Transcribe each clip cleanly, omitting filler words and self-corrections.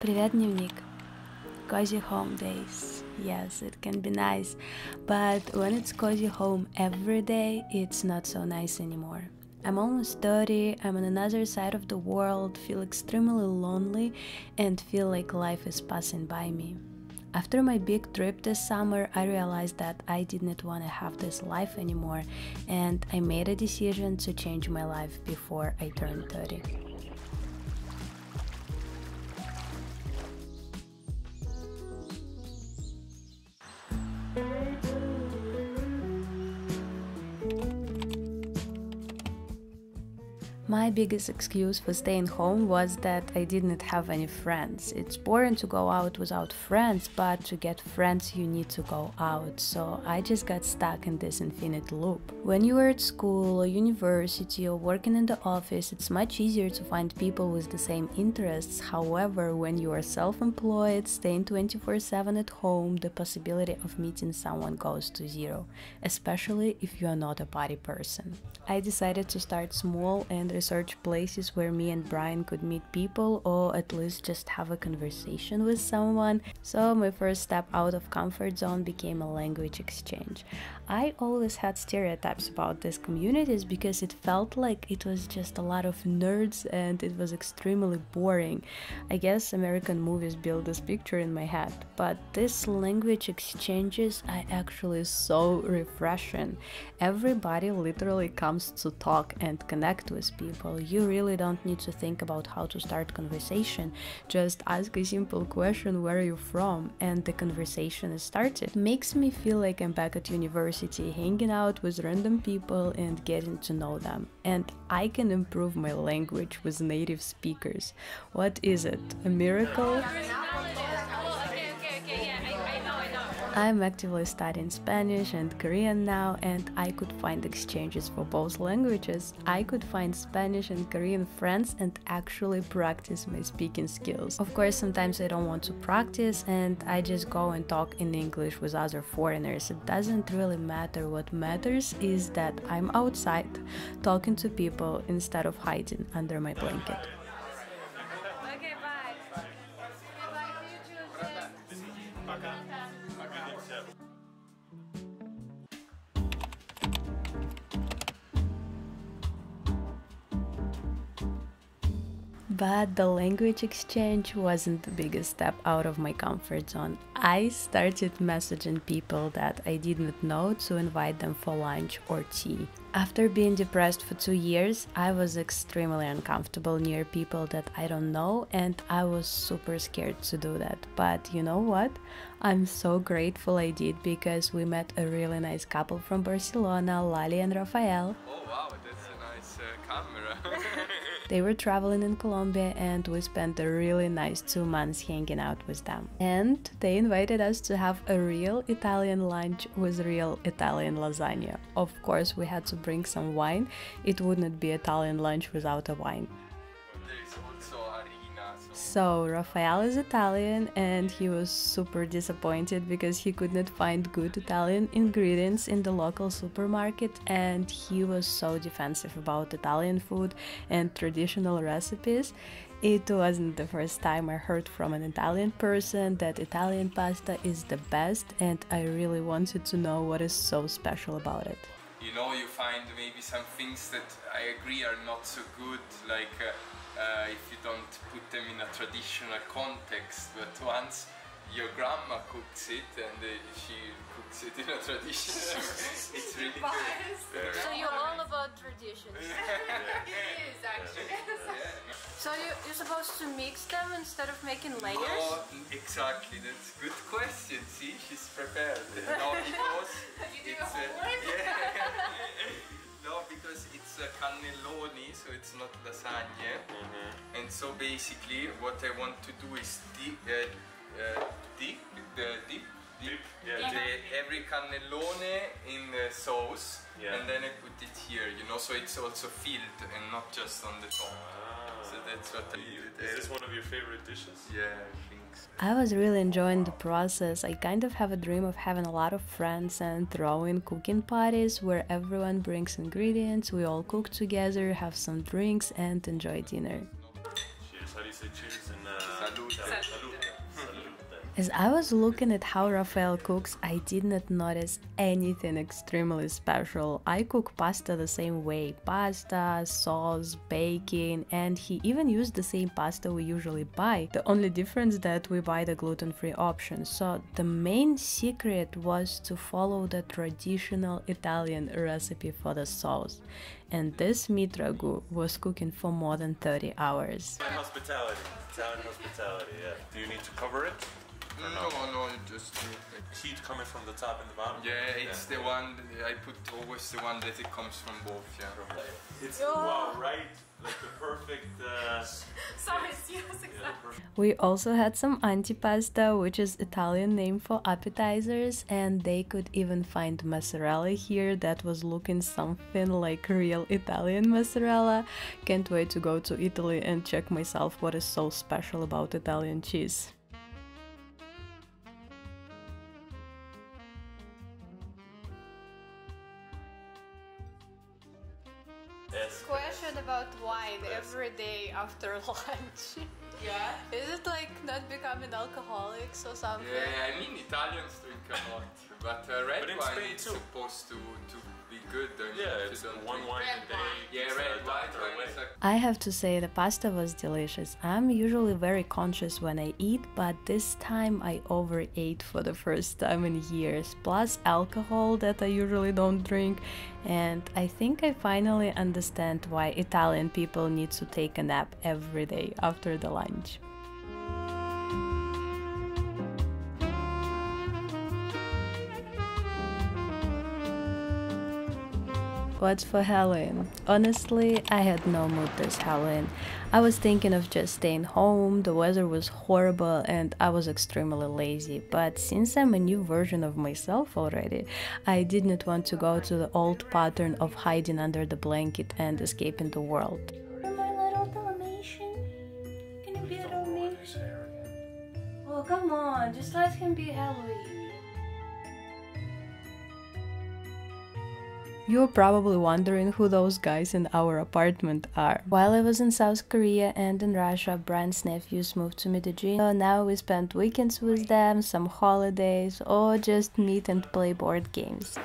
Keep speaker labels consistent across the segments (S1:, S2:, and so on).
S1: Привет, дневник. Cozy home days. Yes, it can be nice, but when it's cozy home every day, it's not so nice anymore. I'm almost 30, I'm on another side of the world, feel extremely lonely, and feel like life is passing by me. After my big trip this summer, I realized that I didn't want to have this life anymore, and I made a decision to change my life before I turned 30. My biggest excuse for staying home was that I didn't have any friends. It's boring to go out without friends, but to get friends you need to go out, so I just got stuck in this infinite loop. When you are at school or university or working in the office, it's much easier to find people with the same interests. However, when you are self-employed, staying 24/7 at home, the possibility of meeting someone goes to zero, especially if you are not a party person. I decided to start small and research places where me and Brian could meet people or at least just have a conversation with someone. So my first step out of comfort zone became a language exchange. I always had stereotypes about these communities because it felt like it was just a lot of nerds and it was extremely boring. I guess American movies build this picture in my head, but these language exchanges are actually so refreshing. Everybody literally comes to talk and connect with people. You really don't need to think about how to start conversation. Just ask a simple question, where are you from? And the conversation is started. It makes me feel like I'm back at university, hanging out with random people and getting to know them. And I can improve my language with native speakers. What is it? A miracle? I'm actively studying Spanish and Korean now, and I could find exchanges for both languages. I could find Spanish and Korean friends and actually practice my speaking skills. Of course, sometimes I don't want to practice and I just go and talk in English with other foreigners. It doesn't really matter. What matters is that I'm outside, talking to people instead of hiding under my blanket.
S2: Okay, bye.
S1: But the language exchange wasn't the biggest step out of my comfort zone. I started messaging people that I didn't know to invite them for lunch or tea. After being depressed for 2 years, I was extremely uncomfortable near people that I don't know, and I was super scared to do that. But you know what? I'm so grateful I did, because we met a really nice couple from Barcelona, Lali and Rafael.
S3: Oh wow, that's a nice camera.
S1: They were traveling in Colombia and we spent a really nice 2 months hanging out with them. And they invited us to have a real Italian lunch with real Italian lasagna. Of course, we had to bring some wine. It wouldn't be Italian lunch without a wine.
S3: There is also Irina.
S1: So Rafael is Italian and he was super disappointed because he could not find good Italian ingredients in the local supermarket, and he was so defensive about Italian food and traditional recipes. It wasn't the first time I heard from an Italian person that Italian pasta is the best, and I really wanted to know what is so special about it.
S3: You know, you find maybe some things that I agree are not so good, like if you don't put them in a traditional context, but once your grandma cooks it and she cooks it in a traditional, it's really good.
S2: So you're all about traditions.
S4: It is actually.
S2: So you're supposed to mix them instead of making layers?
S3: No, exactly, that's a good question. See, she's prepared. No, because it's no, because it's a cannelloni, so it's not lasagna. And so basically, what I want to do is dip every cannellone in the sauce, and then I put it here, you know, so it's also filled and not just on the top. So that's what I do.
S5: Is this one of your favorite dishes?
S3: Yeah, I think so.
S1: I was really enjoying the process. I kind of have a dream of having a lot of friends and throwing cooking parties where everyone brings ingredients, we all cook together, have some drinks and enjoy dinner.
S5: Cheers. How do you say cheers in
S3: Salute.
S1: As I was looking at how Rafael cooks, I did not notice anything extremely special. I cook pasta the same way, pasta, sauce, baking, and he even used the same pasta we usually buy. The only difference that we buy the gluten-free option. So the main secret was to follow the traditional Italian recipe for the sauce. And this meat ragu was cooking for more than 30 hours.
S5: Hospitality, Italian hospitality, yeah. Do you need to cover it?
S3: No, just
S5: Heat coming from the top and the bottom?
S3: yeah, it's the one I put always the one that it comes from both, yeah.
S5: It's wow, right? Like the perfect
S2: Sorry, yes, exactly.
S1: We also had some antipasta, which is Italian name for appetizers, and they could even find mozzarella here that was looking something like real Italian mozzarella. Can't wait to go to Italy and check myself what is so special about Italian cheese.
S2: Question about wine every day after lunch.
S4: Yeah.
S2: Is it like not becoming alcoholics or something?
S3: Yeah, I mean Italians drink a lot, but red
S5: But in
S3: wine
S5: Spain
S3: is
S5: too.
S3: supposed to be good. I mean,
S5: yeah,
S3: if
S5: it's
S3: you don't
S5: one
S3: drink-
S5: wine a day.
S3: Yeah,
S5: It's
S3: red
S5: a
S3: white
S5: doctor
S3: wine
S5: away.
S3: is a
S1: I have to say the pasta was delicious. I'm usually very conscious when I eat, but this time I overate for the first time in years, plus alcohol that I usually don't drink, and I think I finally understand why Italian people need to take a nap every day after the lunch. What's for Halloween? Honestly, I had no mood this Halloween. I was thinking of just staying home, the weather was horrible and I was extremely lazy. But since I'm a new version of myself already, I did not want to go to the old pattern of hiding under the blanket and escaping the world. My little Dalmatian, can you be a Dalmatian? Oh, come on, just let him be Halloween. You're probably wondering who those guys in our apartment are. While I was in South Korea and in Russia, Brian's nephews moved to Medellin. So now we spent weekends with them, some holidays, or just meet and play board games.
S2: I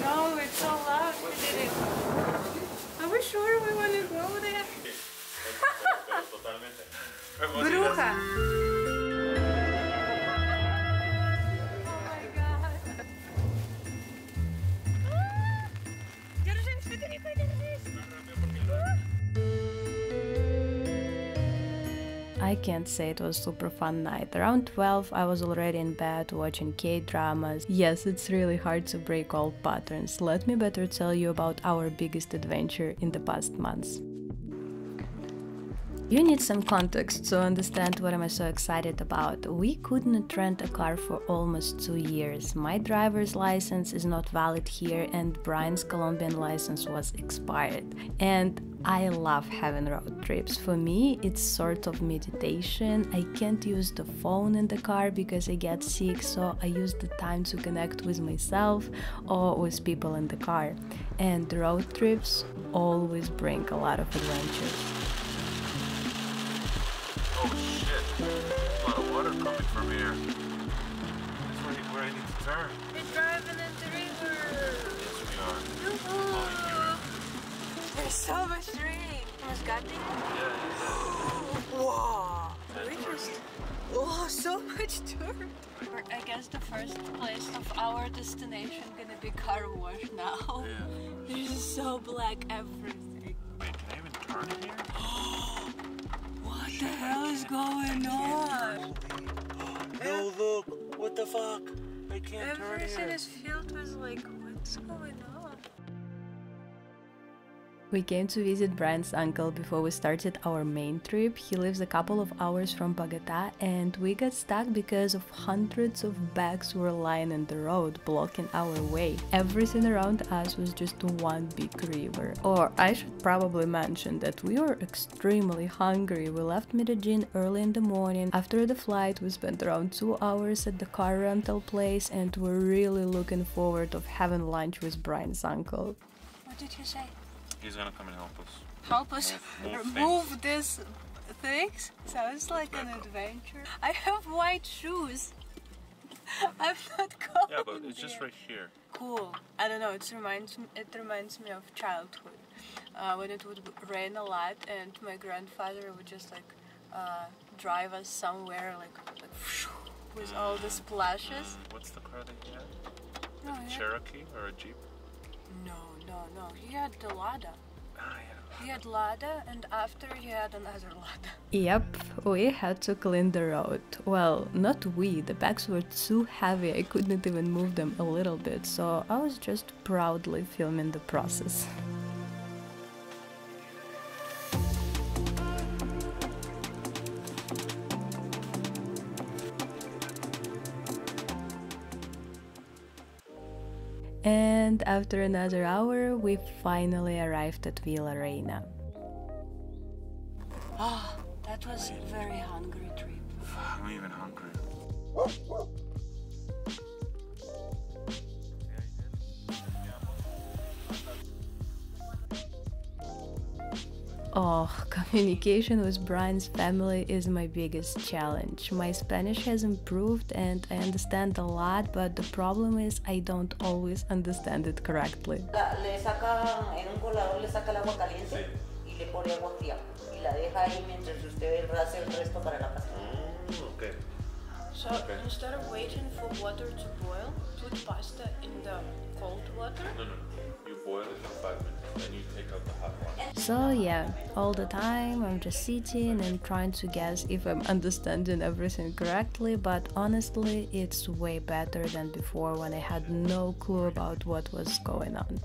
S2: know, it's so loud. Are we sure we want to go there? Bruja!
S1: I can't say it was super fun night. Around 12 I was already in bed watching K-dramas. Yes, it's really hard to break old patterns. Let me better tell you about our biggest adventure in the past months. You need some context to understand what am I so excited about. We couldn't rent a car for almost 2 years. My driver's license is not valid here and Brian's Colombian license was expired. And I love having road trips. For me, it's sort of meditation. I can't use the phone in the car because I get sick, so I use the time to connect with myself or with people in the car. And road trips always bring a lot of adventures.
S5: Oh shit! A lot of water coming from here. This is where I need to turn.
S2: We're driving in the river!
S5: Yes, we are.
S2: There's so much rain! Moscato?
S5: Yeah.
S2: Wow! We just... Oh, so much dirt! I guess the first place of our destination gonna be car wash now.
S5: Yeah.
S2: This is so black everything.
S5: Wait, can I even turn here?
S2: What the hell is going on?
S5: No, look! What the fuck? I can't turn
S2: Everything
S5: here.
S2: is filled with like, what's going on?
S1: We came to visit Brian's uncle before we started our main trip. He lives a couple of hours from Bogota and we got stuck because of hundreds of bags were lying in the road, blocking our way. Everything around us was just one big river. Or I should probably mention that we were extremely hungry. We left Medellin early in the morning. After the flight, we spent around 2 hours at the car rental place and we're really looking forward of having lunch with Brian's uncle.
S2: What did you say?
S5: He's gonna come and help us.
S2: help us remove these things. Sounds like an adventure. I have white shoes. I'm not going.
S5: Yeah, but it's just right here.
S2: Cool. I don't know. It reminds me of childhood when it would rain a lot, and my grandfather would just like drive us somewhere like with all the splashes.
S5: What's the car that he had?
S2: No,
S5: A Cherokee or a Jeep?
S2: No. He had the Lada.
S5: Ah, yeah.
S2: He had Lada, and after he had another Lada.
S1: Yep, we had to clean the road. Well, not we, the bags were too heavy, I couldn't even move them a little bit, so I was just proudly filming the process. And after another hour, we finally arrived at Villa Reina.
S2: Ah, that was a very hungry trip.
S5: I'm even hungry.
S1: Oh, communication with Brian's family is my biggest challenge. My Spanish has improved and I understand a lot, but the problem is I don't always understand it correctly.
S6: Le saca en un colador, le saca el agua caliente y le pone agua fría y la deja ahí mientras usted hace el resto para la pasta.
S5: Okay.
S2: So instead of waiting for water to boil, put pasta in the cold water.
S5: No. You boil it for 5 minutes, then you take out the hot water.
S1: So yeah, all the time I'm just sitting and trying to guess if I'm understanding everything correctly, but honestly it's way better than before when I had no clue about what was going on.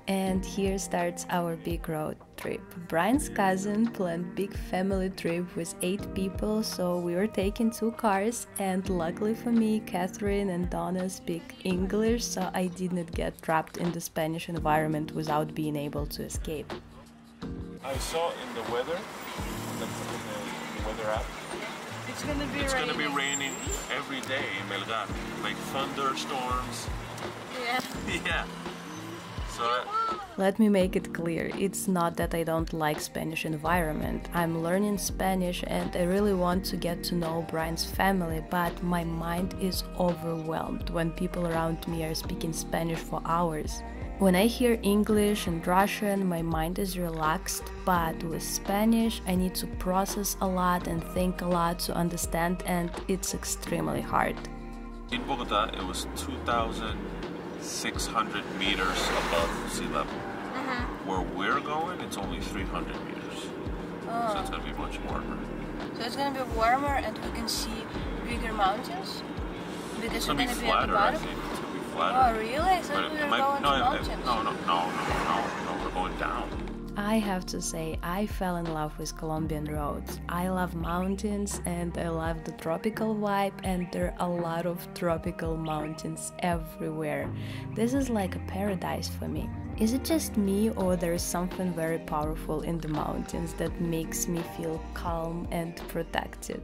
S1: And here starts our big road trip. Brian's cousin planned big family trip with 8 people, so we were taking 2 cars, and luckily for me, Catherine and Donna speak English, so I didn't get trapped in the Spanish environment without being able to escape.
S5: I saw in the weather, in the weather app,
S2: It's gonna be
S5: it's
S2: raining.
S5: gonna be raining every day in Melgar, like thunderstorms.
S2: Yeah.
S5: Yeah. So
S1: Let me make it clear, it's not that I don't like Spanish environment. I'm learning Spanish and I really want to get to know Brian's family, but my mind is overwhelmed when people around me are speaking Spanish for hours. When I hear English and Russian, my mind is relaxed, but with Spanish I need to process a lot and think a lot to understand, and it's extremely hard.
S5: in Bogota, it was 2,600 meters above sea level. Where we're going, it's only 300 meters. So it's gonna be much warmer.
S2: So it's gonna be warmer and we can see bigger mountains? Because
S5: It's
S2: we're
S5: gonna be
S2: gonna be at the
S5: flatter, I
S2: bottom?
S5: think. It's gonna be flatter.
S2: Oh really? I thought
S5: But
S2: we
S5: it
S2: were
S5: might,
S2: going to mountains.
S5: no, we're going down.
S1: I have to say, I fell in love with Colombian roads. I love mountains and I love the tropical vibe, and there are a lot of tropical mountains everywhere. This is like a paradise for me. Is it just me, or there is something very powerful in the mountains that makes me feel calm and protected?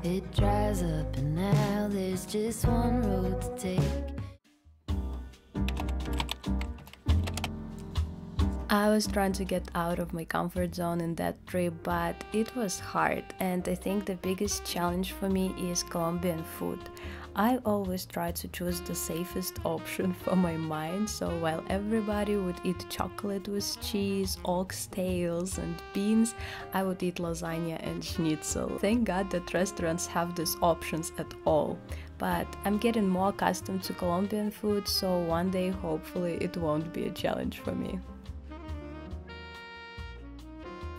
S7: It dries up and now there's just one road to take.
S1: I was trying to get out of my comfort zone in that trip, but it was hard, and I think the biggest challenge for me is Colombian food. I always try to choose the safest option for my mind, so while everybody would eat chocolate with cheese, oxtails and beans, I would eat lasagna and schnitzel. Thank God that restaurants have these options at all. But I'm getting more accustomed to Colombian food, so one day hopefully it won't be a challenge for me.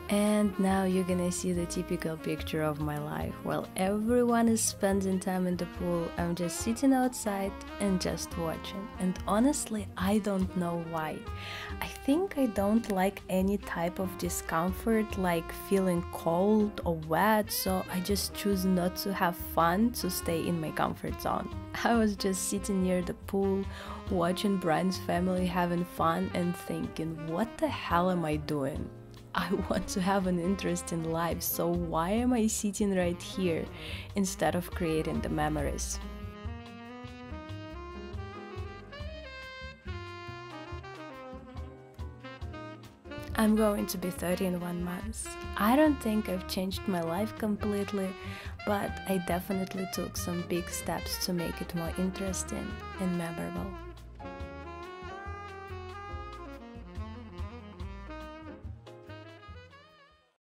S1: And now you're gonna see the typical picture of my life. While everyone is spending time in the pool, I'm just sitting outside and just watching. And honestly, I don't know why. I think I don't like any type of discomfort, like feeling cold or wet, so I just choose not to have fun, to stay in my comfort zone. I was just sitting near the pool, watching Brian's family having fun and thinking, what the hell am I doing? I want to have an interesting life, so why am I sitting right here instead of creating the memories? I'm going to be 30 in 1 month. I don't think I've changed my life completely, but I definitely took some big steps to make it more interesting and memorable.